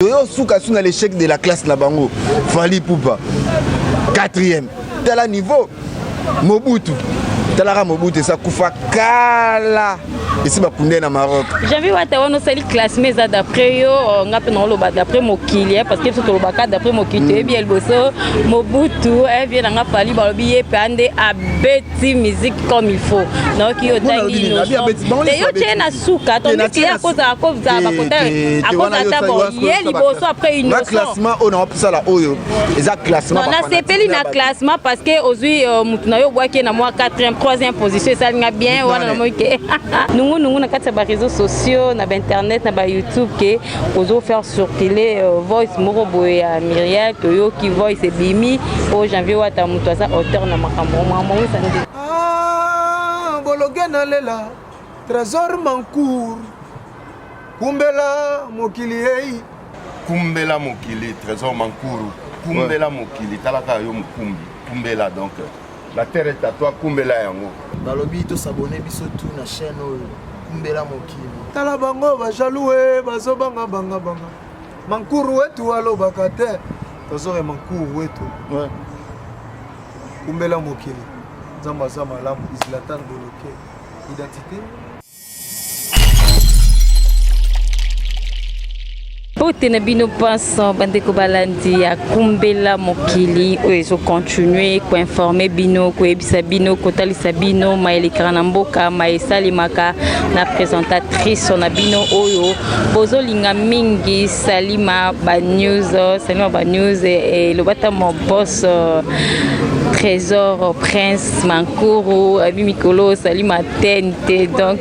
Yo souka sous l'échec de la classe na bango. Fali Poupa. 4e. Tel niveau. Mobutu. Talara Mobutu ça kufa kala. Ici ba kunde na Maroc. J'ai vu wata wono sali classement ça d'après yo ngape no loba d'après Mokili parce que tout loba d'après Mokili bien bosso Mobutu vient nga Fali ba lobi pande a beti musique comme il faut. Donc yo tangi no. Et yo tena souka ton qui a cause à cause za ba kota à cause à tabo yeli bosso après une classement on a ça là oyo. Exact classement. Non, na sepeli na classement parce que aujourd'hui mutuna yo boaki na moi 4e 3e position ça nga bien wana mo ke. Nous na kati ba réseaux sociaux na internet na ba YouTube ke ozo faire circuler voice moko boye ya Myriel que yo ki voice bimi au janvier wata mutu za auteur na makambo mama ça ndi bologe na lela trésor mancour kumbela mokili ei kumbela mokili trésor mancour kumbela mokili talaka yo mukumbi kumbela donc la terre est à toi kumbela yango balobi to s'abonner biso tout na chaîne kumbela mokili tala bango ba jaloux bazo banga mankuru wetu alobaka te tozore mankuru wetu ouais kumbela mokili nzamba za malamu Zlatan Boloke identité Pote na bino pensant bandeko balandi ya kumbela mokili oyo continuer ko informer bino ko ebisa bino ko talisa bino maelekana na mboka maesalimaka na présentatrice na bino oyo bozolinga mingi Salima ba news et le bata mon boss Trésor Prince Mankuru Abi Mikolo Salima Tente donc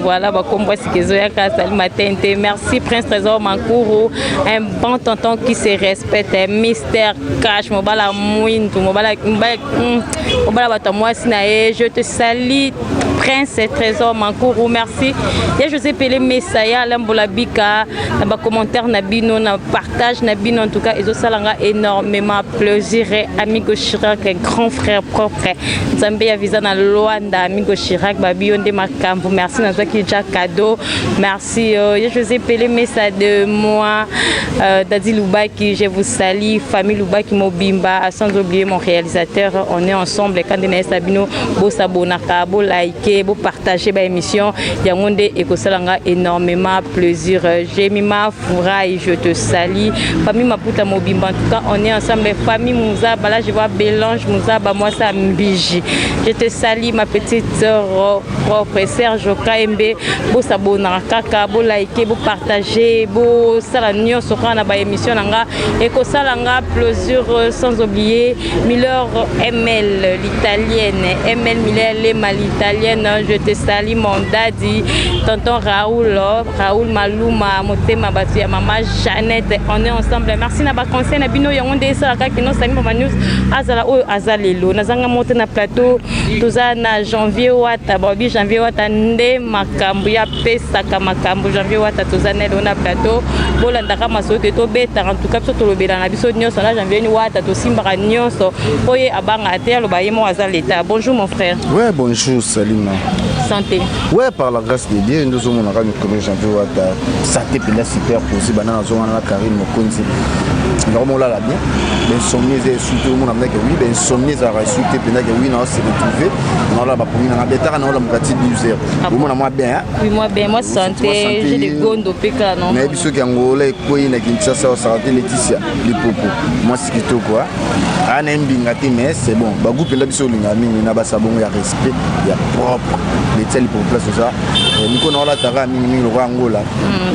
voilà ba kombo sikezo ya ka Salima Tente merci Prince Trésor Mankuru un bon tonton qui se respecte Mr Cash mobala mwindu mobala bata moi sinae je te salue Prince Trésor Mankuru merci et José Pelé Messaya Lambola Bika na ba commentaire na bino na partage na bino en tout cas ezo salanga énormément plaisir amigo Chirac grand frère propre Nzambe ya visa na Luanda amigo Chirac babio nde makambo merci na qui déjà cadeau merci José Pelé Messa de moi Dadi Loubaki je vous salue famille Loubaki Mobimba sans oublier mon réalisateur on est ensemble quand on est sabino bo sabonaka bo liker bo partager ba émission yangonde ekosalanga énormément plaisir Jemima Fouraï je te salue famille Maputa Mobimba en tout cas on est ensemble famille Mouza là je vois Bélange Mouza ba moi ça Mbiji je te salue ma petite sœur propre Serge Kaembe bo sabonaka kaka bo liker bo partager bo sala nyonso kana ba émission nanga ekosalanga plaisir sans oublier Miller ML l'italienne ML Miller l'italienne je te salue mon daddy tonton Raoul Maluma motema batu ya maman Jeannette on est ensemble merci na ba conseil na bino yangonde sala kaka no sali mama news azala o azalelo nazanga monter na plateau toza na janvier wata babi janvier wata nde makambo ya pesa kama makambo janvier wata toza na na plateau bolanda kama soke to beta en tout cas to lobela na biso nyonso na janvier ni wata to simbaka nyonso oye abanga te loba yemo azaleta bonjour mon frère ouais bonjour Salima santé ouais par la grâce de Dieu nous sommes on a le premier janvier wata santé pena super possible banana zo na Karine Mokonzi normalement là bien ben sommier et surtout mon amène que oui ben sommier ça reçu que pena que oui non c'est retrouvé non là ba pour na beta na la mukati user moi moi bien oui moi bien moi santé j'ai des gondo peka non mais biso ki angola ko ina kintsasa au santé Laetitia lipopo moi c'est qui quoi ana mbinga te mais c'est bon ba groupe la biso linga mingi na ba sabon ya respect ya propre les tels pour place ça niko na la tara mingi lo angola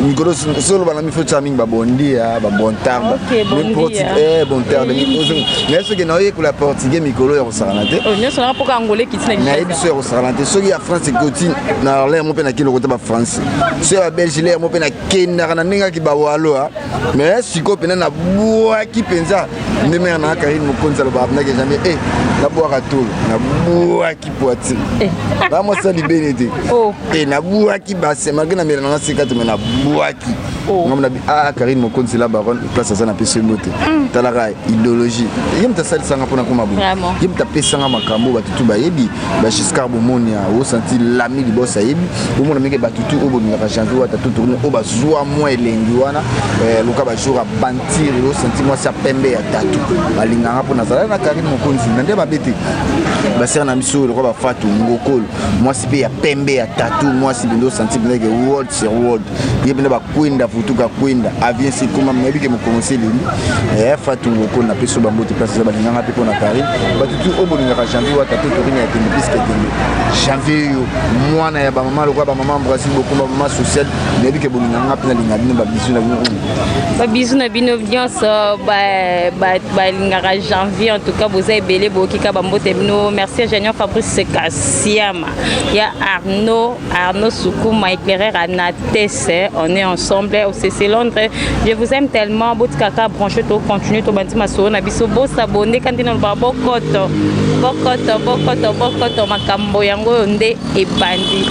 niko solo bana mi faut chaming ba bondi ya ba bontarde mais portugais bontarde mais ce que na ye ko la portugais mikolo ya osaranate on sera pour angolais qui tient na biso ya osaranate so ya France côté na l'air mo pe na kilo côté ba France so ya Belgique l'air mo pe na kenda na ninga ki ba walo mais siko pe na boa ki penza ndeme na Karine Mokonzi lo ba na ke jamais na boa ka tout na boa ki poiti ba mo ça libénété na bouaki basse malgré na melanga sika to mena bouaki ngam na Karine Mokonzi la baronne place ça na pese mote talaka idéologie yem ta sali sanga pona koma bu yem ta pesanga makambo batutu bayebi ba Giscard Bomonia o senti l'ami di bossa yebi o mona meke batutu o boninga ka janvier wa tatu tourner o ba zwa moi elengi wana luka ba jour a bantir o senti moi sa pembe ya tatu balinganga pona sala na Karine Mokonzi nde ba beti ba ser na miso ko ba fatu ngokolo moi si pe ya pembe ya tatu moi si bindo senti ndeke world sur world yebi na ba kwenda futuka kwenda avien si kuma mwebi ke mokonzi lini fatu ngokolo na peso ba mbote place za balinganga pe pona Karine batutu o boninga ka janvier wa tatu tourner ya tembe piske tembe janvier yo mwana ya ba mama lokwa ba mama Brésil beaucoup ba mama social yebi ke boninga ngapina linga bino ba bisu na bino ba bisu na bino nyonso ba lingaka janvier en tout cas vous avez belé bokika ba mbote bino merci ingénieur Fabrice Kassiama ya Arnaud Soukouma éclaireur à Nates on est ensemble au CC Londres je vous aime tellement botkaka branché to continue to bantima so na biso bo s'abonner quand on va bokoto makambo yango nde ebandi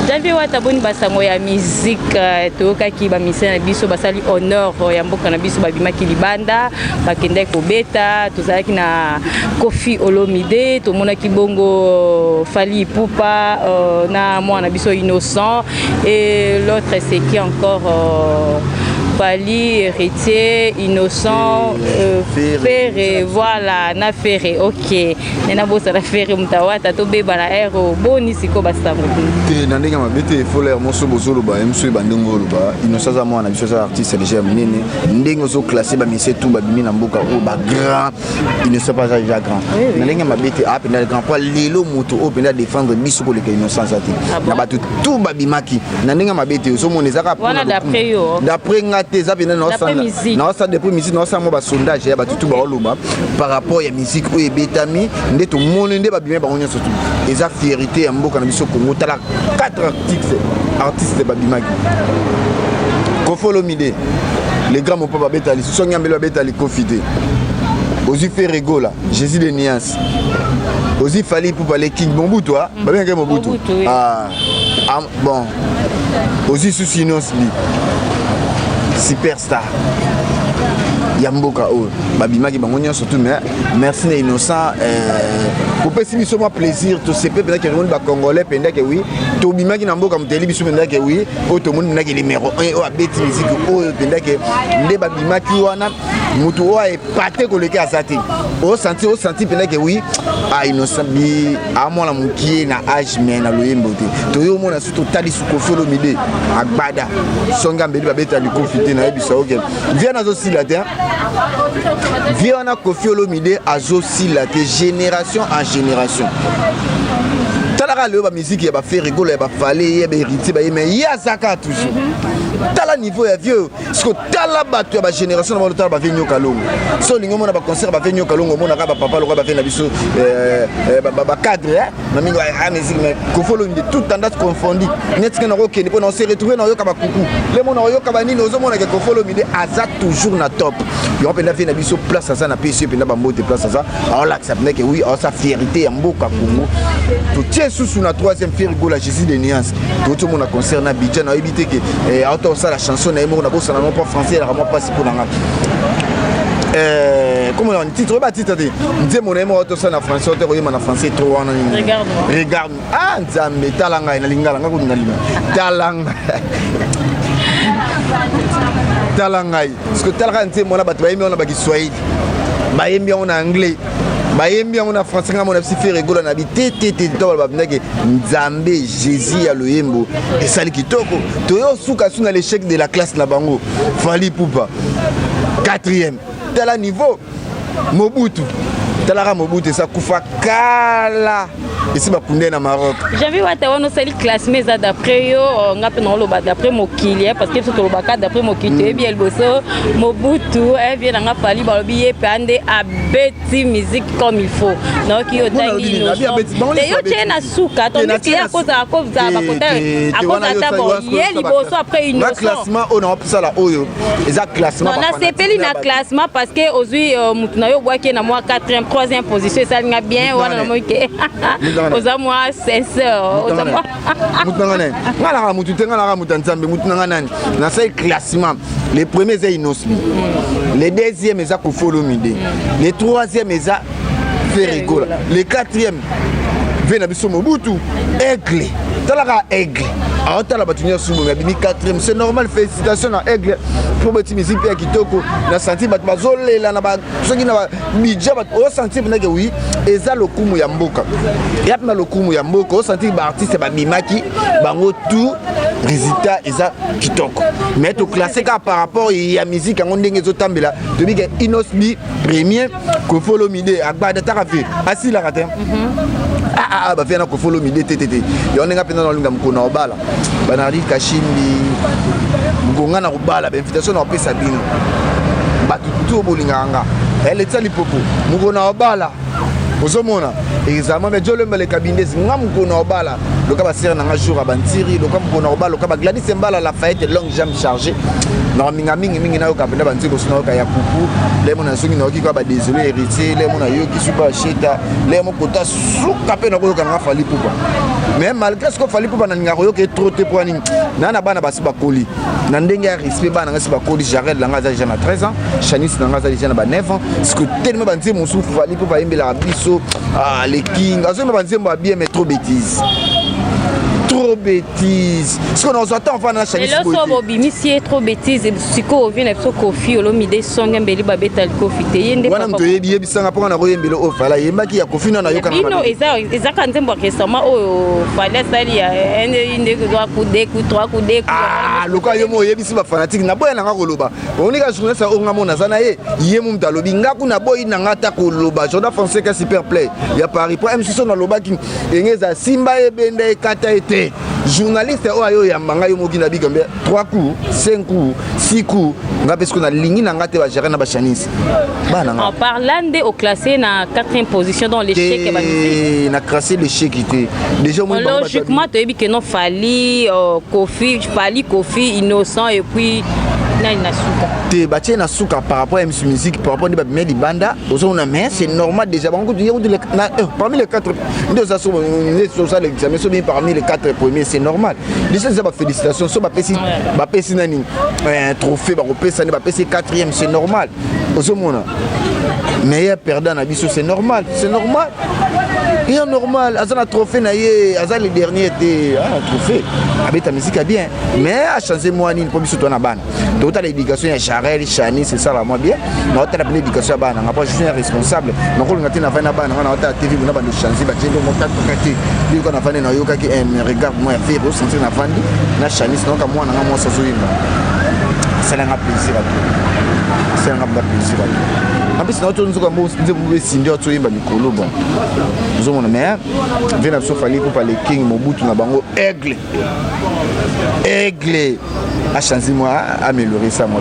janvier wataboni basango ya musique tokaki ba misena na biso basali honneur ya mboka na biso babimaki libanda bakende kobeta tozalaki na Kofi Olomide tomonaki bongo Fally Ipupa na mwana biso Innocent et l'autre c'est qui encore Fally, Héritier, Innocent, Ferré, voilà, na Ferré, ok. Nena bosa na Ferré mutawata to beba na aero boni siko basango. Te nandinga mabete folaire moso bozolo ba mso bandengolo ba Innocent za mwana biso za artiste déjà minene ndengo zo classer ba mise tout ba bimi na mboka o ba grand Innocent pas déjà grand. Nandinga mabete a pena grand poids lelo moto o pena défendre biso ko le Innocent za te. Na ba tout ba bimaki nandinga mabete so moneza ka voilà d'après yo. D'après tes abina na ça depuis musique na ça mo ba sondage ya batutu ba oloba par rapport ya musique o ebetami nde to monde nde ba bimé ba onyo surtout eza fierté ya mboka na biso Congo tala 4 artistes ba bimaki Kofi Olomide les grands mo pa betali so ngambelo betali Kofite Ozi Ferrego là Jésus de Nias Ozi Fally pour parler King Mobutu ba bien que Mobutu bon Ozi Sousinos li superstar Yamboka o babimaki bangonya surtout mais merci na Innocent pour pesi biso ma plaisir to sepe peut-être que monde ba congolais pendant que oui to bimaki na mboka muteli biso pendant que oui o to monde na ke numéro 1 o abeti musique o pendant que nde babimaki wana mutu o epate ko leka asati o senti pendant que oui Innocent bi a mona mukie na âge mais na loyembo te to yo mona surtout tali su Kofi Olomide agbada songa mbeli babeta li Kofite na biso ok vient na zo silate viens à Kofi Olomide à Zosilate génération en génération. Talara le ba musique ya ba fait rigoler ba Fally ya ba héritier ba mais ya zaka toujours. Tala niveau ya vieux parce que tala bato ya ba génération na ba ba venyo kalongo. So lingo mona ba concert ba venyo kalongo mona ka ba papa lo ba fait na biso ba cadre na mingo a musique mais Kofi Olomide tout tendance confondu. Net que na ko kende on se retrouver na yo ka ba kuku. Le mona yo ka ba nini ozo mona ke Kofi Olomide aza toujours na top. Yo pe na fait na biso place ça na PC pe na ba mbote place ça. Alors là ça venait que oui, sa fierté ya mboka Congo. Tout sous la troisième Ferrego la Jésus de Nias tout le monde a concert na Bidjan a évité que autant ça la chanson na mo na bossa na pas français la vraiment pas si pour na comment on titre ba titre de nze mon aimé autant ça na français autant oyema na français trop wana regarde nzambe talanga ina lingala ngako ndalima talanga parce que talanga nze mona bato ba yemi on ba Kiswahili ba yemi on anglais bayembi yango na français nga mona psi Ferrego na bité to ba bindake nzambe Jésus ya loyembo esali kitoko to yo suka suna l'échec de la classe na bango Fally Ipupa 4e tala niveau Mobutu talara Mobutu ça kufa kala ici ba kunde na Maroc j'ai vu wata wono sali classe mais d'après yo ngape no loba d'après mokili parce que tout loba d'après mokili bien bosso Mobutu bien nga Fally ba lobi pande abeti musique comme il faut donc yo tangi no yo tena suka to miki ya koza ko za ba kota akoza tabo yeli bosso après une classement on a ça là oyo exact classement non na sepeli na classement parce que ozui mutu na yo bwaki na moi 4e 3e position ça nga bien wana mo ke oza moi sincère oza moi mutu nanga nani ngala mutu te ngala mutu nzambe mutu nanga nani na sai classement les premiers c'est Inosmi les deuxièmes c'est Kofolo Mide les troisièmes c'est Ferrigola les quatrièmes vient biso Mobutu Aigle talaka Aigle alors tala batunya sumo mais bimi quatrième c'est normal félicitations à Aigle pour petit musique pe kitoko na senti bat bazolela na ba soki na budget bat o senti na ke oui eza lokumu ya mboka yap na lokumu ya mboka o senti ba artiste ba mimaki bango tout résultat eza kitoko mais to classé ka par rapport ya musique ngo ndenge zotambela to bi ke Inosmi premier Kofolo Mide agbada tarafe asila kate ba vient na Kofolo Mide tete yo ndenge pena na linga mkona obala banari kashimbi ngonga na obala ba invitation na opesa bino batu tout bolinganga elle est ali popo mukona obala ozomona examen mais jolo mbele kabindezi ngam mukona obala loka ba sere na nga jour abantiri loka mukona obala loka ba Gladys Mbala la fête longue jambe chargée na minga mingi na yo kapenda banziko sino ka ya pupu le mona sungi na okiko ba désolé héritier le mona yo ki super cheta le mo kota suka pe na ko ka fali pupa mais malgré ce que fali pupa na ngaro yo ke trop te poani na bana basi ba koli na ndenge ya respect bana ngasi ba koli Jared langa za jeune à 13 ans Shanice langa za jeune à 9 ans ce que tellement banzi mon souffle fali pupa imbela biso les kings azo me banzi mo bien mais trop bêtise ce qu'on nous attend enfin dans Shanice et là so bimi si trop bêtise siko vient so Kofi Olomide songa mbeli babeta Kofi te yende wana mto yebi sanga pona ko yembelo ofala yembaki ya Kofi na yoka na bino eza kanzembo récemment o fallait sali ya inde ko kude ku 3 kude loka yemo yebi si ba fanatique na boya nanga koloba onika journaliste onga mona zana ye yemu mtalobi ngaku na boyi nanga ta koloba Jordan Fonseca super play ya Paris pour MC na lobaki engeza Simba ebende kata ete journaliste oyo ya manga yo moki na bigambe 3 coups 5 coups 6 coups ngape ce qu'on a ligné na ngate ba gérer na ba Shanice bana en parlant de au classé na 4e position dans l'échec et ba musique na classé l'échec était déjà moi logiquement tu dis que non Fali Kofi Innocent et puis te batie na suka par rapport à MC Musique par rapport à Medi Banda on a mais c'est normal déjà parmi les 4 parmi les 4 premiers c'est normal déjà ça félicitations so ba pesi nani un trophée ba repesa ni ba pesi 4e c'est normal ozomona meilleur perdant na biso c'est normal il est normal azana trophée na ye azana le dernier était trophée abeta musique bien mais a changé moi ni pour biso to na bana donc ta l'éducation ya Charel Chani c'est ça la moi bien na ta la éducation ya bana ngapa je suis responsable na ko ngati na fana bana na ta TV na ba de changer ba tendo mo ta kati bi ko na fana na yoka ki regarde moi faire au sentir na fandi na Chani donc moi na moi ça zoimba c'est un plaisir c'est un plaisir en plus na otonzo ka mo nze sindi oto yimba mikolo bon nzomona mais vena so fali ko pa le king Mobutu na bango aigle a changé moi améliorer ça moi.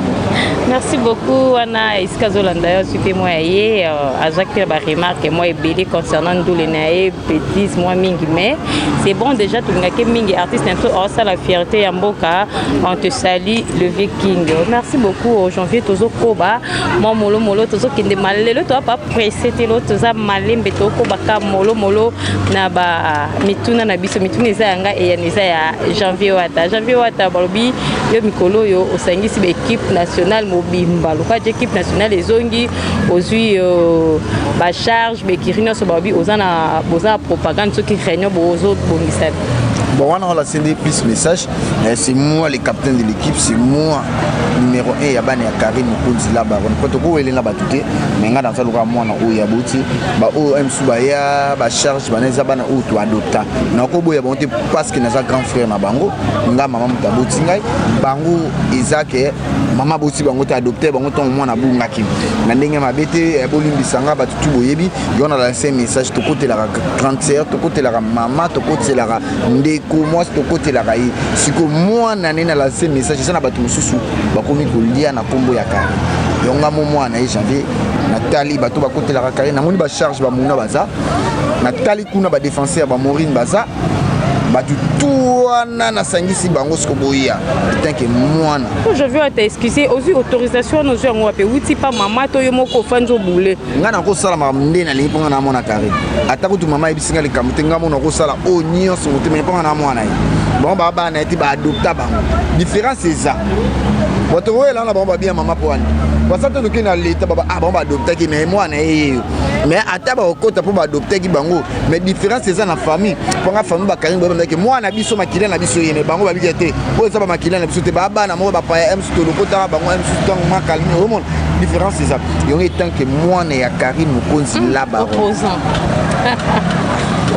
Merci beaucoup Anna Iskazolanda suite moi hier azaki ba remarque moi belé concernant ndule nae bêtise moi mingi mais c'est bon déjà tout ngake mingi artiste un peu ça la fierté ya mboka on te salue le viking merci beaucoup janvier tozo koba moi molo tozo kinde malelo to pas pressé te lo toza malembe to koba ka molo na ba mituna na biso mituna eza nga e ya janvier wata balobi yo mikolo yo osangisi ba équipe nationale mobimba loka équipe nationale ezongi ozui ba charge be kirino so babi ozana boza propagande so ki réunion bozo bongisa. Bon, on a lancé des plus messages. C'est moi le capitaine de l'équipe, c'est moi numéro 1 ya bana ya Karine Mukunzi là-bas. On peut ko elena batute, mais nga dans ça loka moi na o ya boti, ba o msuba ya ba charge baneza bana o to adopta. Na ko boya bonte parce que naza grand frère na bango, nga mama mutaboti ngai, bango ezake mama boti bango ta adopter bango ton moi na bunga kim. Na ndenge mabete bolimbisanga batutu boyebi, on a lancé un message to côté la grande sœur, to côté la maman, to côté la ndeko moi to côté la rayi. Siko moi na nena lancé message ça na batu mususu bakomi kolia na kombo ya kare. Yonga momo na janvier Nathalie bato ba côté la kare na moni ba charge ba muna baza. Nathalie kuna ba défenseur ba Maureen baza. batu tuana na sangisi bango skoboya tant que moi je veux t'excuser aussi autorisation nos gens on peut outi pas maman to yo moko fanzo boule ngana ko sala mamnde na lingi ponga na mona kare atako tu mama ibisinga le kamuté ngamo na ko sala o nyonso muté mais ponga na mwana yi bon baba na eti ba adopta bango différence c'est ça boto wela na baba bien mama poani basata to kina leta baba ah bon ba adopta ki mais mwana yi mais ataba okota po ba adopta ki bango mais différence c'est ça na famille ponga famille ba karim baba ndeke mwana biso makile na biso yene bango ba bikete o ça ba makile na biso te baba na mo ba pa em to lokota bango em to ma kalmi au monde différence c'est ça yo tant que mwana ya Karine Mokonzi la baron opposant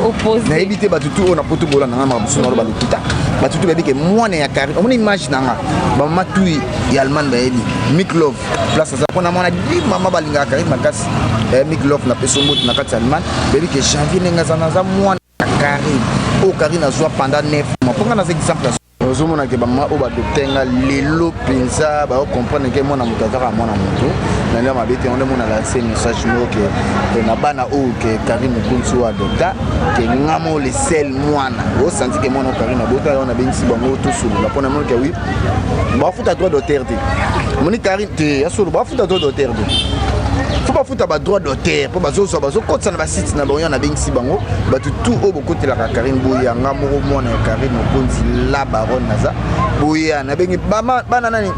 opposé na éviter batutu on a poto bola na ngama biso na ba lukuta batutu ba bike mwana ya Karine on image nanga ba mama tui ya Allemagne ba ebi Mick Love place ça pona mwana di mama balinga Karine makasi Mick Love na peso mot na kati Allemagne bebi que janvier nenga za mwana ya Karine o Karine azwa pendant 9 mois ponga na exemple ozomona ke bama o badoptenga lelo penza ba comprendre ke mwana mutazaka mwana mutu na leo mabete on demona lancer message no ke na bana o ke Karine Mokonzi wa adopta ke ngamo le sel mwana o senti ke mwana Karine adopta on a bensi bango to solo la pona mon ke oui ba futa droit d'auteur te moni Karine te asolo ba futa droit d'auteur te faut pas foutre ba droit d'auteur pour bazo so bazo kotsa na ba site na bango na bensi bango batu tout o bokote la Karine boya ngamo mwana Karine Mokonzi la baronne naza boya na bengi bana nani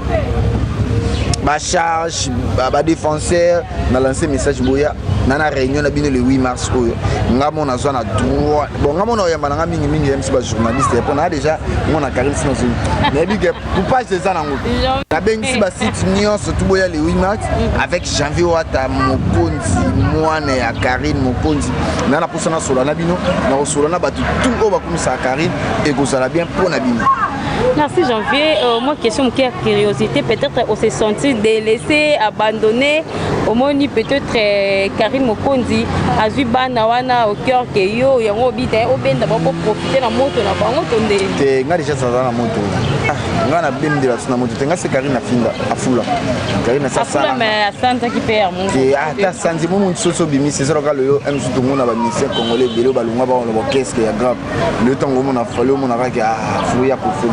ba charge ba défenseur na lancé message boya nana réunion na bino le 8 mars oyo ngamo na zona droit bon ngamo na yamba na mingi mingi MC ba journaliste pour na déjà mona Karine sinon mais big pour pas c'est ça nango na bengi ba site nyonso tout boya le 8 mars avec janvier wata Mokonzi mwana ya Karine Mokonzi nana posana solo na bino na solo na batu tout o ba komisa Karine et ko sala bien pour na bino. Merci Janvier. Moi, question qui a curiosité, peut-être on s'est senti délaissé, abandonné. Au moins, peut-être Karine Mokonzi a vu Banawana au cœur que yo, il y a un hobby, au bien d'abord pour profiter de la moto, la banque tonde. Tu as déjà ça dans la moto. Ah, on a bien de la moto. Tu as c'est Karine Afinga, Afula. Karine ça ça. Afula mais à Santa qui perd mon. Ah, ta santi mon soso bimi, c'est ça le yo, aime tout le monde a misé congolais, bélo balunga ba on qu'est-ce qu'il y a grave. Le temps où on a fallu mon arrêt ah, fouilla pour faire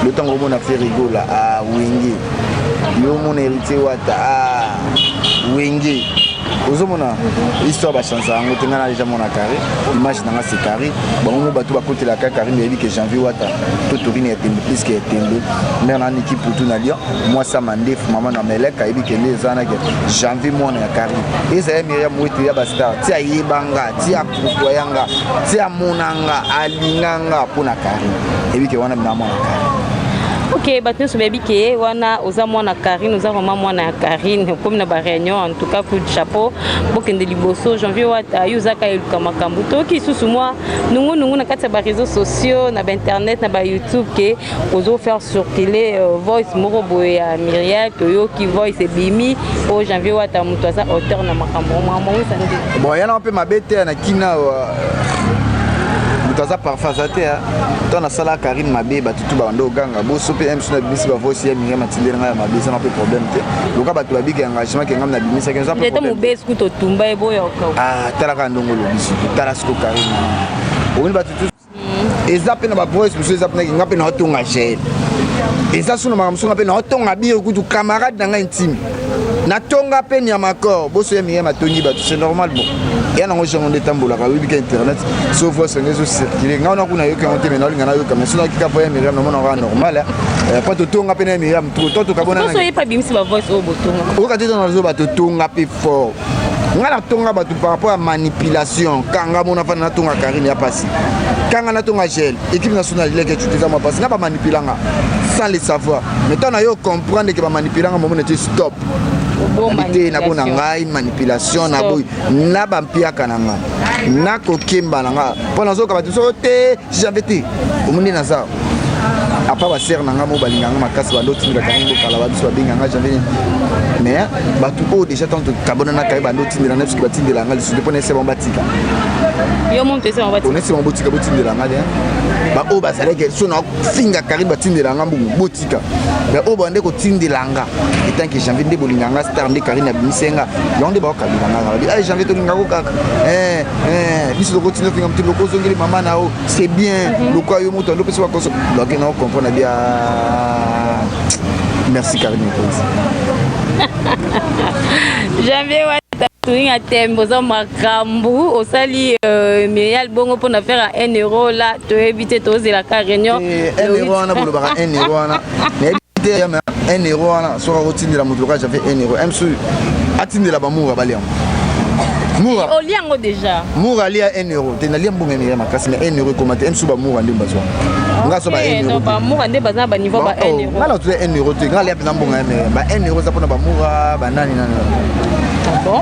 le temps où on a fait rigoler à Wenge yo mon héritier wata à Wenge ozomona histoire ba chance ango tengana déjà mon carré image nanga c'est carré bon mo batu ba côté la carré mais dit que janvier wata tout tourine est plus que tembe mais na équipe pour tout na Lyon moi ça mandef maman na meleka ebi que les ana que janvier mon na carré et ça Myriam Mouetu ya basta ti ayebanga ti akokoyanga ti amonanga alinganga pona carré ebi que wana na mon carré. Ok, maintenant ce baby qui est, wana oza mwana Karine, oza vraiment mwana Karine, comme na ba réunion en tout cas coup de chapeau, bokende liboso, janvier wata yuzaka eluka makambo. Toki susu moi, nungu na kati ba réseaux sociaux, na ba internet, na ba YouTube ke ozo faire circuler voice moko boye ya Myriam, toyo ki voice ebimi, o janvier wata mutu aza auteur na makambo. Maman sandi. Bon, yana un peu ma bête na kina taza parfazate ha tona sala Karine mabe batutu ba ndo ganga bo sope MC na bimisi ba voici ya Myriam matindela nga mabe ça n'a pas problème te loka batu ba big engagement ke ngam na bimisa ke ça pas problème mo bes ku to tumba ebo ya ka ah tala ka ndongo lo bisu tala sko Karine oni batutu ezape na ba voice bisu ezape na ngape na otonga gel eza suna makamso ngape na otonga biyo kutu camarade nanga intime na tonga pe ni amakor boso ya Myriam atongi batu c'est normal bon et on a rejoint des tambours là oui bien internet sauf voix sur réseaux circuler on a qu'on a eu quand on mais on a eu comme ça qui a pas Myriam non normal pas de tonga pe na Myriam trop to kabona na so pas bimsi ba voice au botonga o ka tena zo ba to tonga pe fort ngala tonga batu par rapport à manipulation kanga mona fa na tonga Karine ya passé kanga na tonga gel équipe nationale les que tu te ma passé na ba manipulanga sans le savoir mais tant na yo comprendre que ba manipulanga moment était stop manipulation na bona ngai manipulation na boy na bampiaka nanga na kokemba nanga pona zo ka batu so te j'avais été omuni na ça apa ba ser nanga mo balinganga makasi ba ndoti ndila kango kala ba biso ba binganga janvier mais ba tout o déjà tant kabona na kai ba ndoti ndila na biso ba tindela nga lisu depone se bon batika yo mon te se bon batika on est bon botika botindela nga ba o ba saleke so na finga kariba tindela nga mbungu botika ba o ba ndeko tindela nga etant que janvier nde bolinganga star nde karina bimisenga yonde ba kabila nga ba janvier to ngako kaka biso ko tindela finga mtilo ko zongeli mama na o c'est bien le quoi yo moto ndo pesa ba koso donc non comprendre bien merci Karine janvier Touringa tembo za makambu osali Mirial bongo pour faire à 1 euro là to éviter to la réunion 1 euro on a pour le bar 1 euro on a mais éviter 1 euro on a soit rotine la moto j'avais 1 euro MC atinde la bamoura baliam moura au liango déjà moura lia 1 euro tena lia mbonga mais makasi mais 1 euro comment MC ba moura ndimba so nga so ba 1 euro non ba moura ndé baza ba niveau ba 1 euro ngala tu 1 euro tu ngala lia pena mbonga mais ba 1 euro ça pour na ba moura ba nani bon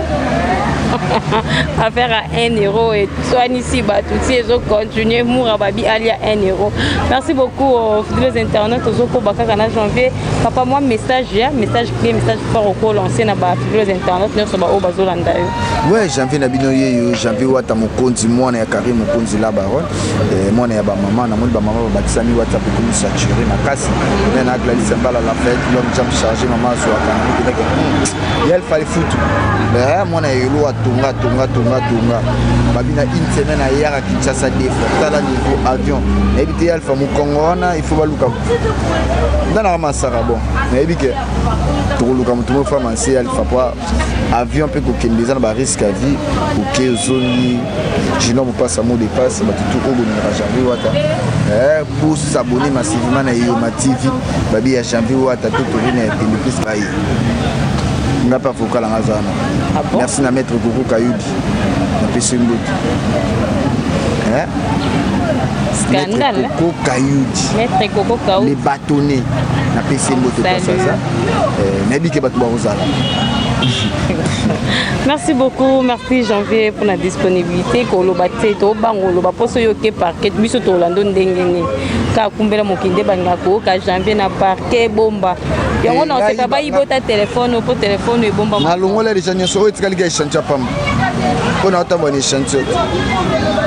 affaire à 1 euro et soit ici bah tout ces autres continuer moura babi ali à 1 euro. Merci beaucoup aux fidèles internautes aux autres bakaka na janvier papa moi message clé message fort au lancer na ba fidèles internautes ne so ba o bazolanda yo ouais janvier na bino yeyo janvier wata mokonzi mwana ya Karim mokonzi la baron mwana ya ba maman na moni ba maman ba batisami wata beaucoup saturé na kasi mais na Gladys Mbala la fête l'homme jam chargé maman so akana il y a le fallait foutu mais mwana yelo atunga babina une semaine à hier à Kinshasa des fois là niveau avion éviter alpha mu Congo wana il faut baluka dans la masara bon mais éviter pour luka mutu mo femme c'est alpha pas avion peut que les gens ba risque à vie ou que zone je n'en pas ça mot dépasse ba tout au bonheur janvier wata pour s'abonner massivement na Yoma TV babi ya janvier wata tout tourner et plus baï n'a pas focal en azana. Merci à maître Gogo Kayoudi. Na pesi mbote. Scandale. Gogo Kayoudi. Maître Gogo Kayoudi. Les bâtonnets. Na pesi mbote pour ça. Nabi ke batu ba rozala. Merci beaucoup, merci Janvier pour la disponibilité. Kolobate to bangolo ba poso yoke parquet biso to lando ndengeni. Ka kumbela mokinde bangako ka Janvier na parquet bomba. Yango na seka ba ibota téléphone po téléphone e bomba. Malongola les gens so etikali ga chancha pam. Kona ota boni chancha.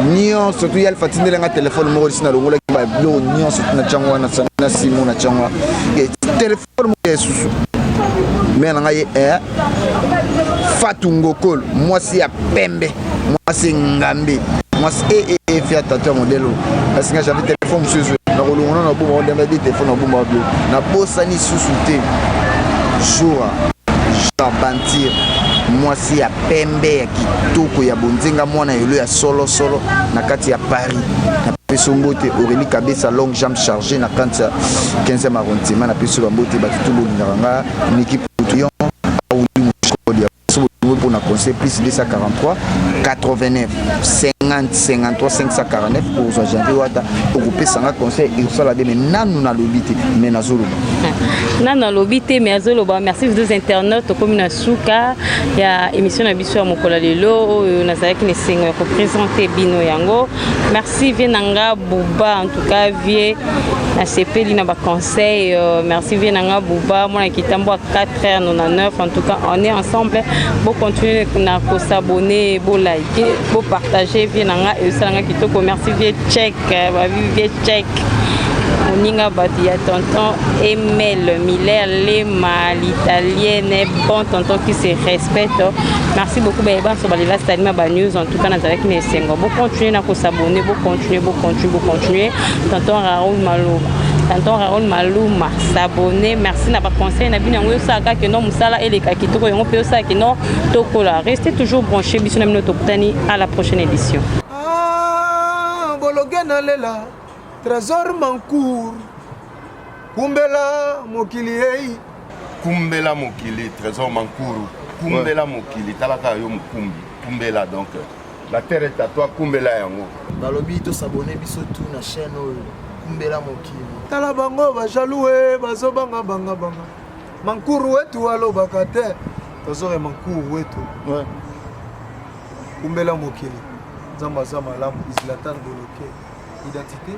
Nion surtout yal fatindela nga téléphone mo risina longola ba blo nion surtout na changwa na simu na changwa. Téléphone mo yesusu. Mais on a Fatou Ngokol, moi c'est à Pembe, moi c'est Ngambe, moi c'est Fiat Tata Modelo. Parce que j'avais téléphone monsieur, na rolona na bomba on avait téléphone na bomba bleu. Na bosani sous-souté. Jour Jabantir, moi c'est à Pembe ya kitoko ya bonzenga mwana yelo ya solo na kati ya Paris. Pesombote Aurélie Kabessa longue jambe chargée na 15e arrondissement na peso bambote batutu bolinganga une équipe Touillon pour na conseil plus 243 89 50 53 549 pour janvier wata pour couper sanga conseil et ça la bien nanu na lobité mais na zoloba nanu na lobité mais zoloba merci aux internautes comme na suka ya émission na biso ya mokola lelo na zaki ne sengo ko présenter bino yango merci Vienanga Bouba en tout cas vie na sepeli na ba conseil merci Vienanga Bouba moi kitambo à 4h99 en tout cas on est ensemble pour continuer à s'abonner, pour liker, pour partager, Vienanga et Salanga Kitoko. Merci, vieux check, vieux check. Moninga Batia, tonton Emel Miller, Lema, l'italienne, bon tonton qui se respecte. Merci beaucoup, Baïba, sur Balila Stalima News. En tout cas, nous avons des sengo. Pour continuer à s'abonner, pour continuer. Tonton Raoul Malouma s'abonner. Merci n'a pas conseil n'a bien envoyé ça que non musala et les kakitoko et on peut ça que non tokola. Restez toujours branchés. Bisous nam tokutani à la prochaine édition. Ah, bologena lela. Trésor Mancour. Kumbela mokili ei. Kumbela mokili Trésor Mancour. Kumbela mokili talaka yo mukumbi. Kumbela donc la terre est à toi Kumbela yango. Balobi to s'abonner biso tout na chaîne Kumbela mokili. Tala bango ba jaloue bazo banga. Mankuru wetu alobaka te. Tozore Mankuru wetu. Ouais. Kumbela mokili. Zamba malamu Islatan Boloke. Identité